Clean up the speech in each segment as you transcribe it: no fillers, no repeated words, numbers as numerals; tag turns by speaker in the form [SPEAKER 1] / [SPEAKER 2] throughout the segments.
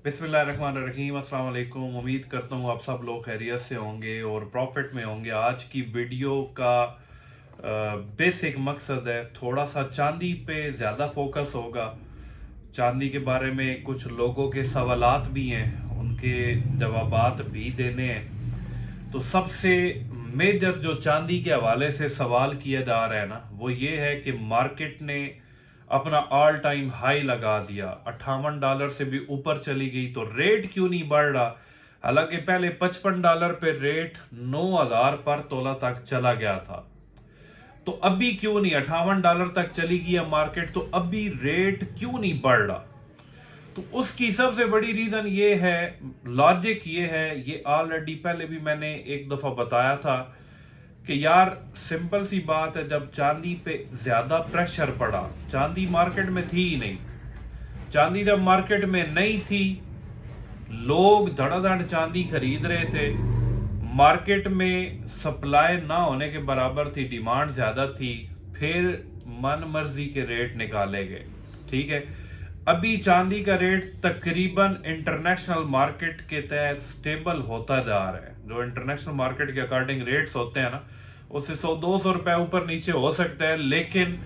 [SPEAKER 1] बिस्मिल्लाहिर्रहमानिर्रहीम, अस्सलाम वालेकुम। उम्मीद करता हूँ आप सब लोग खैरियत से होंगे और प्रॉफिट में होंगे। आज की वीडियो का बेसिक मकसद है, थोड़ा सा चांदी पे ज़्यादा फोकस होगा। चांदी के बारे में कुछ लोगों के सवालात भी हैं, उनके जवाबात भी देने हैं। तो सबसे मेजर जो चांदी के हवाले से सवाल किया जा रहा है ना, वो ये है कि मार्केट ने अपना ऑल टाइम हाई लगा दिया, $58 से भी ऊपर चली गई, तो रेट क्यों नहीं बढ़ रहा? हालांकि पहले $55 पे रेट 9,000 पर तोला तक चला गया था, तो अभी क्यों नहीं $58 तक चली गई है मार्केट, तो अभी रेट क्यों नहीं बढ़ रहा? तो उसकी सबसे बड़ी रीजन ये है, लॉजिक ये है, ये ऑलरेडी पहले भी मैंने एक दफा बताया था कि यार सिंपल सी बात है, जब चांदी पे ज्यादा प्रेशर पड़ा, चांदी मार्केट में थी ही नहीं। चांदी जब मार्केट में नहीं थी, लोग धड़ाधड़ चांदी खरीद रहे थे, मार्केट में सप्लाई ना होने के बराबर थी, डिमांड ज्यादा थी, फिर मन मर्जी के रेट निकाले गए। ठीक है, अभी चांदी का रेट तकरीबन इंटरनेशनल मार्केट के तहत स्टेबल होता जा रहा है। जो इंटरनेशनल मार्केट के अकॉर्डिंग रेट्स होते हैं ना, उससे 100-200 रुपए ऊपर नीचे हो सकता है, लेकिन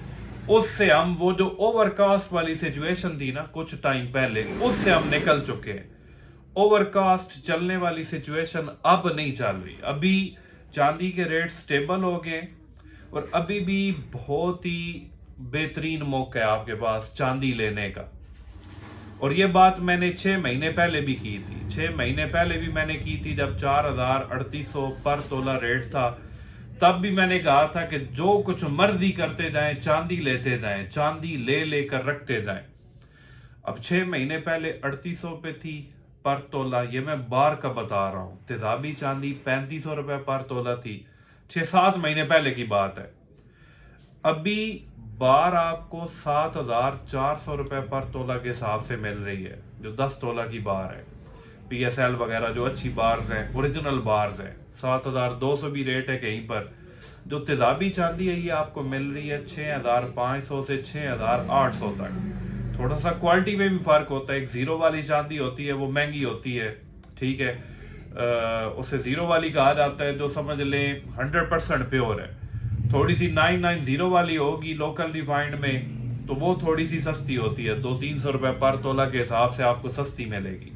[SPEAKER 1] उससे हम वो जो ओवरकास्ट वाली सिचुएशन थी ना कुछ टाइम पहले, उससे हम निकल चुके हैं। ओवरकास्ट चलने वाली सिचुएशन अब नहीं चल रही। अभी चांदी के रेट स्टेबल हो गए और अभी भी बहुत ही बेहतरीन मौका है आपके पास चांदी लेने का। और ये बात मैंने 6 महीने पहले भी की थी। 6 महीने पहले भी मैंने की थी, जब 4,3800 पर तोला रेट था। तब भी मैंने कहा था कि जो कुछ मर्जी करते जाएं, चांदी लेते जाएं, चांदी ले लेकर रखते जाएं। अब 6 महीने पहले 3800 पे थी पर तोला, ये मैं बार का बता रहा हूं। तेजाबी चांदी 3500 रुपए पर तोला थी, 6-7 महीने पहले की बात है। अभी बार आपको 7,400 रुपए पर तोला के हिसाब से मिल रही है, जो 10 तोला की बार है। PSL वगैरह जो अच्छी बार्स हैं, ओरिजिनल बार्स हैं, 7,200 भी रेट है कहीं पर। जो तेजाबी चांदी है, ये आपको मिल रही है 6,500 से 6,800 तक। थोड़ा सा क्वालिटी में भी फर्क होता है। एक जीरो वाली चांदी होती है, वो महंगी होती है। ठीक है, उसे जीरो वाली कहा जाता है, जो समझ लें 100% प्योर है। थोड़ी सी 990 वाली होगी लोकल रिफाइंड में, तो वो थोड़ी सी सस्ती होती है, 200-300 रुपए पर तोला के हिसाब से आपको सस्ती मिलेगी।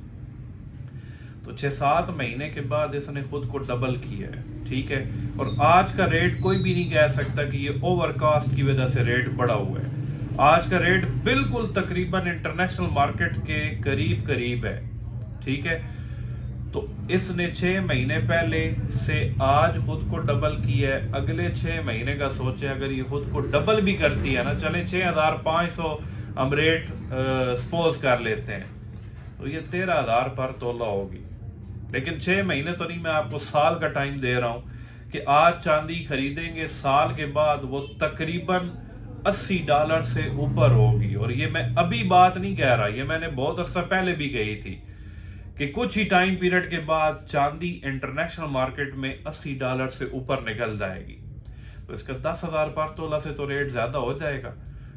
[SPEAKER 1] तो 6-7 महीने के बाद इसने खुद को डबल किया है। ठीक है, और आज का रेट कोई भी नहीं कह सकता कि ये ओवरकास्ट की वजह से रेट बढ़ा हुआ है। आज का रेट बिल्कुल तकरीबन इंटरनेशनल मार्केट के करीब करीब है। ठीक है, तो इसने 6 महीने पहले से आज खुद को डबल किया है। अगले 6 महीने का सोचे, अगर ये खुद को डबल भी करती है ना, चले 6,500 हम रेट सपोज कर लेते हैं, तो ये 13,000 पर तोला होगी। लेकिन 6 महीने तो नहीं, मैं आपको साल का टाइम दे रहा हूं कि आज चांदी खरीदेंगे, साल के बाद वो तकरीबन $80 से ऊपर होगी। और ये मैं अभी बात नहीं कह रहा, ये मैंने बहुत अर्सा पहले भी कही थी कि कुछ ही टाइम पीरियड के बाद चांदी इंटरनेशनल मार्केट में $80 से ऊपर निकल जाएगी। तो इसका 10,000 पर तोला से तो रेट ज्यादा हो जाएगा।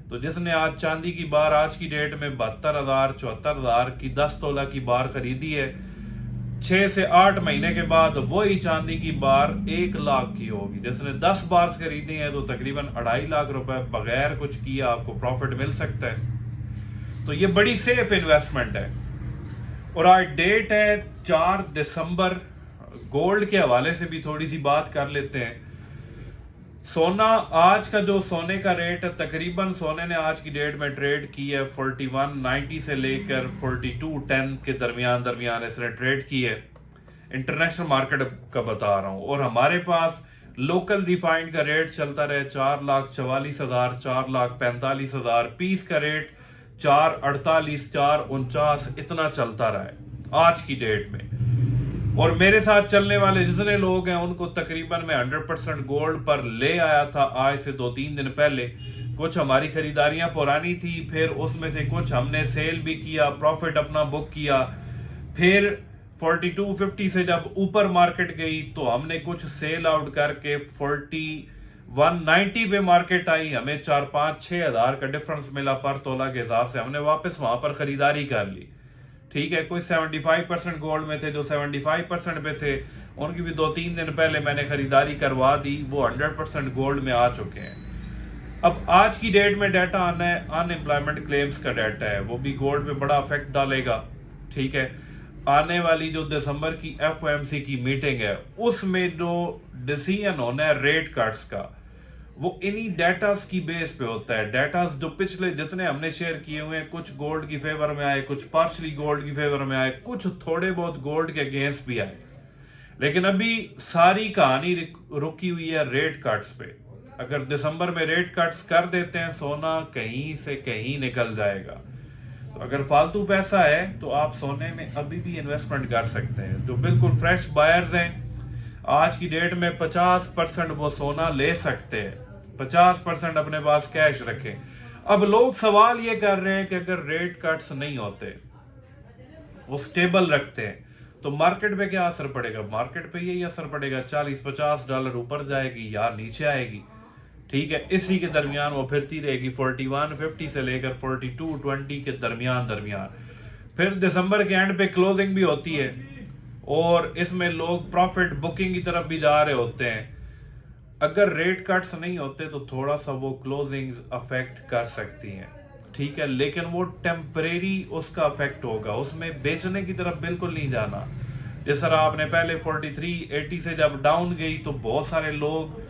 [SPEAKER 1] तो जिसने आज चांदी की बार आज की डेट में 72,000 74,000 की 10 तोला की बार खरीदी है, 6 से 8 महीने के बाद वही चांदी की बार 1 लाख की होगी। जिसने 10 बार खरीदी है, तो तकरीबन 2.5 लाख रुपए बगैर कुछ किया आपको प्रॉफिट मिल सकता है। तो ये बड़ी सेफ इन्वेस्टमेंट है। और आज डेट है 4 दिसंबर। गोल्ड के हवाले से भी थोड़ी सी बात कर लेते हैं। सोना, आज का जो सोने का रेट है, तकरीबन सोने ने आज की डेट में ट्रेड की है 4190 से लेकर 4210 के दरमियान इसने ट्रेड की है। इंटरनेशनल मार्केट का बता रहा हूं। और हमारे पास लोकल रिफाइंड का रेट चलता रहे 4,44,000 4,45,000, पीस का रेट 4,48 4,49 इतना चलता रहा है आज की डेट में। और मेरे साथ चलने वाले जितने लोग हैं, उनको तकरीबन मैं 100% गोल्ड पर ले आया था आज से 2-3 दिन पहले। कुछ हमारी खरीदारियां पुरानी थी, फिर उसमें से कुछ हमने सेल भी किया, प्रॉफिट अपना बुक किया। फिर 4250 से जब ऊपर मार्केट गई, तो हमने कुछ सेल आउट करके 4190 पे मार्केट आई, हमें 4-5-6 हज़ार का डिफरेंस मिला पर तोला के हिसाब से, हमने वापस वहां पर खरीदारी कर ली। ठीक है, कोई 75% गोल्ड में थे, जो 75% पे थे उनकी भी 2-3 दिन पहले मैंने खरीदारी करवा दी, वो 100% गोल्ड में आ चुके हैं। अब आज की डेट में डाटा आना है, अनएम्प्लॉयमेंट क्लेम्स का डाटा है, वो भी गोल्ड पे बड़ा इफेक्ट डालेगा। ठीक है, आने वाली जो दिसंबर की एफओएमसी की मीटिंग है उसमें जो डिसीजन होना है रेट कट्स का, वो इन्हीं डेटास की बेस पे होता है। डेटास जो पिछले जितने हमने शेयर किए हुए हैं, कुछ गोल्ड की फेवर में आए, कुछ पार्शली गोल्ड की फेवर में आए, कुछ थोड़े बहुत गोल्ड के अगेंस्ट भी आए, लेकिन अभी सारी कहानी रुकी हुई है रेट कट्स पे। अगर दिसंबर में रेट कट्स कर देते हैं, सोना कहीं से कहीं निकल जाएगा। तो अगर फालतू पैसा है तो आप सोने में अभी भी इन्वेस्टमेंट कर सकते हैं। जो बिल्कुल फ्रेश बायर्स हैं आज की डेट में 50% वो सोना ले सकते हैं, 50% अपने पास कैश रखें। अब लोग सवाल ये कर रहे हैं कि अगर रेट कट्स नहीं होते, वो स्टेबल रखते हैं, तो मार्केट पे क्या असर पड़ेगा? मार्केट पे यही असर पड़ेगा, $40-50 ऊपर जाएगी या नीचे आएगी। ठीक है, इसी के दरमियान वो फिरती रहेगी, 4150 से लेकर 4220 के दरमियान। फिर दिसंबर के एंड पे क्लोजिंग भी होती है और इसमें लोग प्रॉफिट बुकिंग की तरफ भी जा रहे होते हैं। अगर रेट कट्स नहीं होते तो थोड़ा सा वो क्लोजिंग्स अफेक्ट कर सकती हैं, ठीक है, लेकिन वो टेम्परेरी उसका अफेक्ट होगा, उसमें बेचने की तरफ बिल्कुल नहीं जाना। जिस तरह आपने पहले 4380 से जब डाउन गई तो बहुत सारे लोग,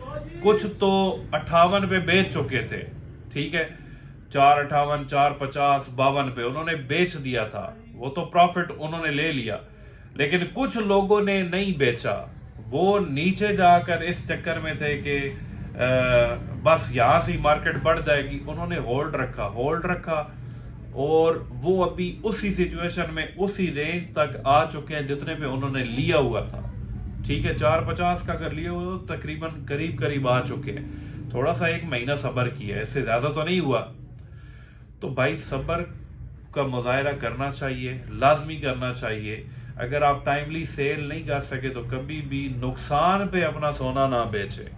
[SPEAKER 1] कुछ तो 58 पे बेच चुके थे, ठीक है, 458, 450, 52 पे उन्होंने बेच दिया था, वो तो प्रॉफिट उन्होंने ले लिया। लेकिन कुछ लोगों ने नहीं बेचा, वो नीचे जाकर इस चक्कर में थे कि बस यहाँ से मार्केट बढ़ जाएगी, उन्होंने होल्ड रखा और वो अभी उसी सिचुएशन में उसी रेंज तक आ चुके हैं जितने पे उन्होंने लिया हुआ था। ठीक है, 450 का अगर लिया हुआ तो तकरीबन करीब आ चुके हैं। थोड़ा सा 1 महीना सब्र किया है, इससे ज्यादा तो नहीं हुआ। तो भाई सब्र का मुजाहरा करना चाहिए, लाजमी करना चाहिए। अगर आप टाइमली सेल नहीं कर सके तो कभी भी नुकसान पे अपना सोना ना बेचे।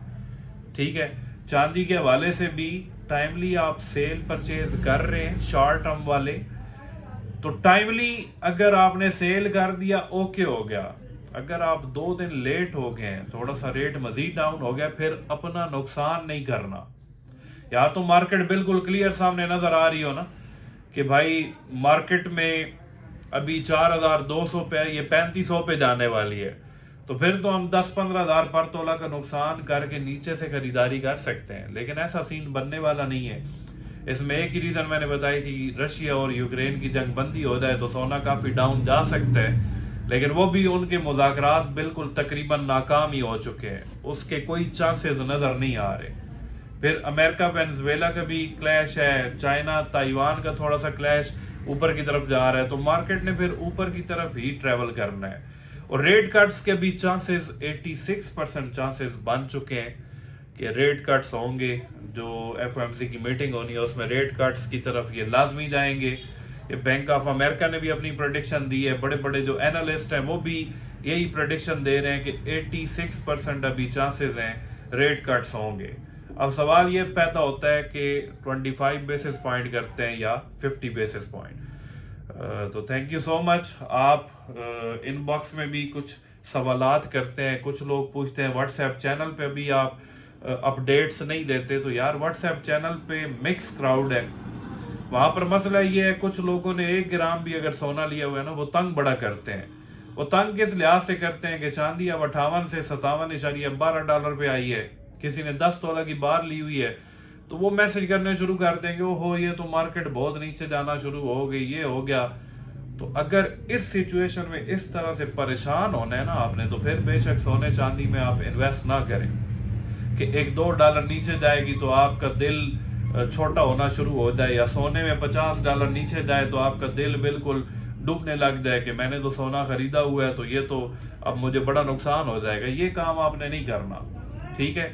[SPEAKER 1] ठीक है, चांदी के हवाले से भी टाइमली आप सेल परचेज कर रहे हैं शॉर्ट टर्म वाले, तो टाइमली अगर आपने सेल कर दिया ओके हो गया। अगर आप 2 दिन लेट हो गए, थोड़ा सा रेट मजीद डाउन हो गया, फिर अपना नुकसान नहीं करना। या तो मार्केट बिल्कुल क्लियर सामने नजर आ रही हो ना कि भाई मार्केट में अभी 4200 पे, ये 3500 पे जाने वाली है, तो फिर तो हम 10-15 हज़ार पर तोला का नुकसान करके नीचे से खरीदारी कर सकते हैं। लेकिन ऐसा सीन बनने वाला नहीं है। इसमें एक ही रीजन मैंने बताई थी, रशिया और यूक्रेन की जंग बंदी हो जाए तो सोना काफी डाउन जा सकता है, लेकिन वो भी उनके मुज़ाकरात बिल्कुल तकरीबन नाकाम ही हो चुके हैं, उसके कोई चांसेस नजर नहीं आ रहे। फिर अमेरिका वेनेजुएला का भी क्लैश है, चाइना ताइवान का थोड़ा सा क्लैश ऊपर की तरफ जा रहा है, तो मार्केट ने फिर ऊपर की तरफ ही ट्रेवल करना है। और रेट कट्स के भी चांसेस 86% चांसेस बन चुके हैं कि रेट कट्स होंगे। जो एफओएमसी की मीटिंग होनी है उसमें रेट कट्स की तरफ ये लाजमी जाएंगे। ये बैंक ऑफ अमेरिका ने भी अपनी प्रेडिक्शन दी है, बड़े बड़े जो एनालिस्ट हैं वो भी यही प्रेडिक्शन दे रहे हैं कि 86% अभी चांसेस हैं रेट कट्स होंगे। अब सवाल ये पैदा होता है कि 25 बेसिस पॉइंट करते हैं या 50 बेसिस पॉइंट। तो थैंक यू सो मच। आप इनबॉक्स में भी कुछ सवालात करते हैं, कुछ लोग पूछते हैं व्हाट्सएप चैनल पे भी आप अपडेट्स नहीं देते, तो यार व्हाट्सएप चैनल पे मिक्स क्राउड है, वहाँ पर मसला ये है कुछ लोगों ने 1 ग्राम भी अगर सोना लिया हुआ है ना, वो तंग बड़ा करते हैं। वो तंग किस लिहाज से करते हैं कि चांदी अब 58 से $57.12 पे आई है, किसी ने 10 तोला की बार ली हुई है, तो वो मैसेज करने शुरू कर देंगे, ओहो ये तो मार्केट बहुत नीचे जाना शुरू हो गई, ये हो गया। तो अगर इस सिचुएशन में इस तरह से परेशान होना है ना आपने, तो फिर बेशक सोने चांदी में आप इन्वेस्ट ना करें कि $1-2 नीचे जाएगी तो आपका दिल छोटा होना शुरू हो जाए, या सोने में $50 नीचे जाए तो आपका दिल बिल्कुल डूबने लग जाए कि मैंने तो सोना खरीदा हुआ है तो ये तो अब मुझे बड़ा नुकसान हो जाएगा। ये काम आपने नहीं करना, ठीक है।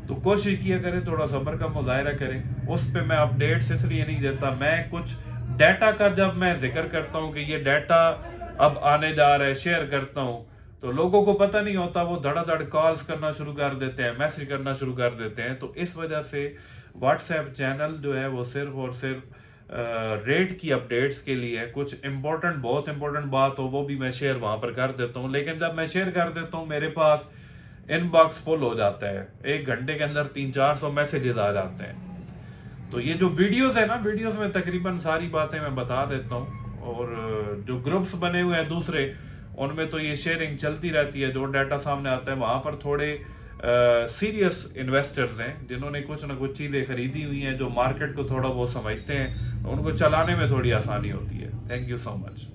[SPEAKER 1] तो कोशिश किया करें, थोड़ा सब्र का मुजाहरा करें। उस पे मैं अपडेट्स इसलिए नहीं देता, मैं कुछ डाटा का जब मैं जिक्र करता हूँ कि ये डाटा अब आने जा रहा है, शेयर करता हूँ, तो लोगों को पता नहीं होता, वो धड़ाधड़ कॉल्स करना शुरू कर देते हैं, मैसेज करना शुरू कर देते हैं। तो इस वजह से व्हाट्सएप चैनल जो है वो सिर्फ और सिर्फ ریٹ کی اپڈیٹس کے لیے کچھ بہت امپورٹنٹ بات ہو وہ بھی میں شیئر وہاں پر کر دیتا ہوں. لیکن جب میں شیئر کر دیتا ہوں میرے پاس ان باکس فل ہو جاتا ہے, 1 گھنٹے کے اندر 300-400 میسیجز آ جاتے ہیں. تو یہ جو ویڈیوز ہے نا, ویڈیوز میں تقریباً ساری باتیں میں بتا دیتا ہوں, اور جو گروپس بنے ہوئے ہیں دوسرے ان میں تو یہ شیئرنگ چلتی رہتی ہے. جو ڈیٹا سامنے آتا ہے وہاں پر تھوڑے سیریس انویسٹرز ہیں جنہوں نے کچھ نہ کچھ چیزیں خریدی ہوئی ہیں, جو مارکیٹ کو تھوڑا بہت سمجھتے ہیں, ان کو چلانے میں تھوڑی آسانی ہوتی ہے. Thank you so much.